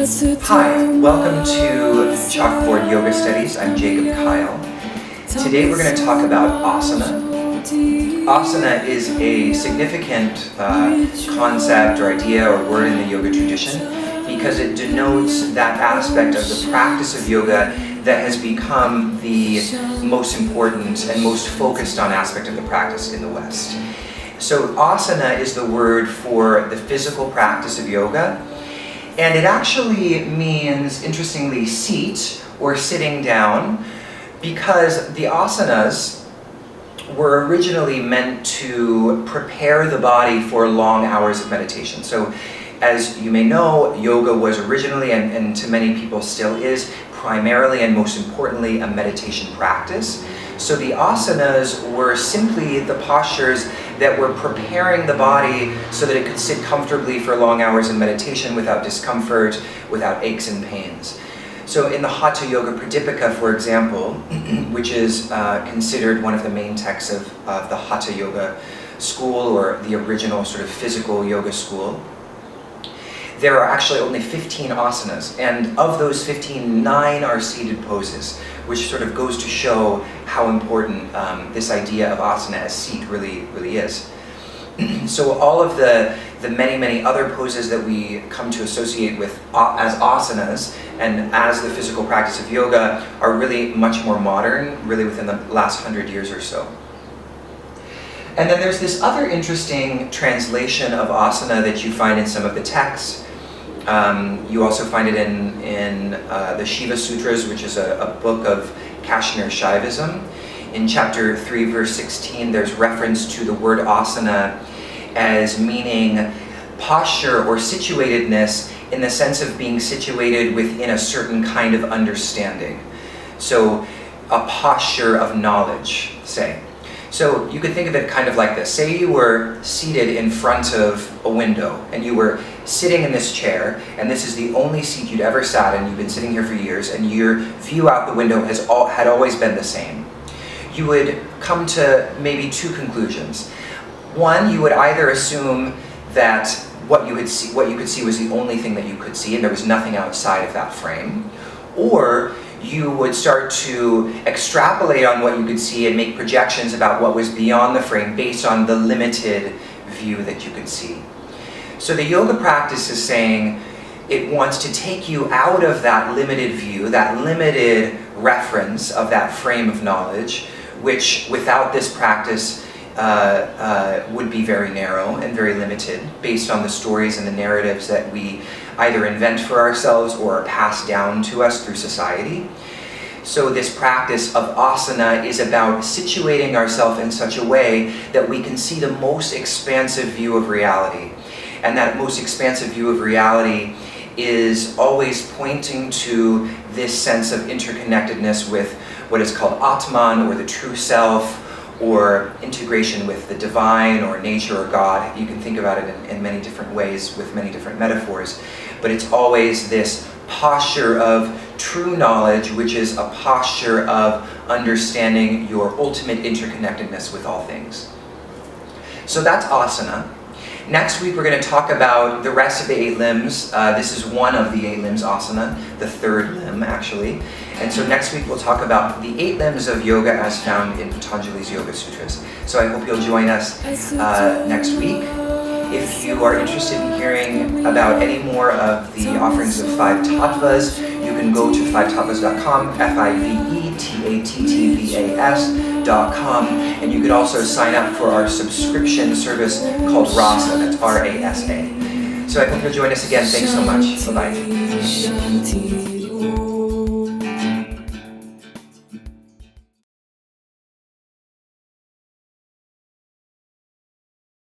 Hi, welcome to Chalkboard Yoga Studies. I'm Jacob Kyle. Today we're going to talk about Asana. Asana is a significant concept or idea or word in the yoga tradition because it denotes that aspect of the practice of yoga that has become the most important and most focused on aspect of the practice in the West. So asana is the word for the physical practice of yoga. And it actually means, interestingly, seat or sitting down, because the asanas were originally meant to prepare the body for long hours of meditation. So as you may know, yoga was originally, and to many people still is, primarily and most importantly, a meditation practice. So the asanas were simply the postures that were preparing the body so that it could sit comfortably for long hours in meditation without discomfort, without aches and pains. So in the Hatha Yoga Pradipika, for example, which is considered one of the main texts of the Hatha Yoga school, or the original sort of physical yoga school, there are actually only 15 asanas, and of those 15, 9 are seated poses, which sort of goes to show how important this idea of asana as seat really is. So all of the many other poses that we come to associate with as asanas and as the physical practice of yoga are really much more modern, really within the last 100 years or so. And then there's this other interesting translation of asana that you find in some of the texts. You also find it in the Shiva Sutras, which is a book of Kashmir Shaivism. In chapter 3, verse 16, there's reference to the word asana as meaning posture or situatedness in the sense of being situated within a certain kind of understanding. So a posture of knowledge, say. So you could think of it kind of like this. Say you were seated in front of a window and you were sitting in this chair, and this is the only seat you'd ever sat in. You've been sitting here for years, and your view out the window had always been the same. You would come to maybe two conclusions. One, you would either assume that what you could see was the only thing that you could see, and there was nothing outside of that frame, or you would start to extrapolate on what you could see and make projections about what was beyond the frame based on the limited view that you could see. So the yoga practice is saying it wants to take you out of that limited view, that limited reference of that frame of knowledge, which without this practice would be very narrow and very limited based on the stories and the narratives that we either invent for ourselves or are passed down to us through society. So this practice of asana is about situating ourselves in such a way that we can see the most expansive view of reality. And that most expansive view of reality is always pointing to this sense of interconnectedness with what is called Atman, or the true self, or integration with the divine or nature or God. You can think about it in many different ways with many different metaphors. But it's always this posture of true knowledge, which is a posture of understanding your ultimate interconnectedness with all things. So that's asana. Next week we're going to talk about the rest of the 8 limbs. This is one of the 8 limbs, asana, the third limb actually. And so next week we'll talk about the 8 limbs of yoga as found in Patanjali's Yoga Sutras. So I hope you'll join us next week. If you are interested in hearing about any more of the offerings of 5 tattvas, you can go to 5tattvas.com, fivetattvas.com, and you could also sign up for our subscription service called RASA, that's RASA. So I hope you'll join us again. Thanks so much. Bye-bye.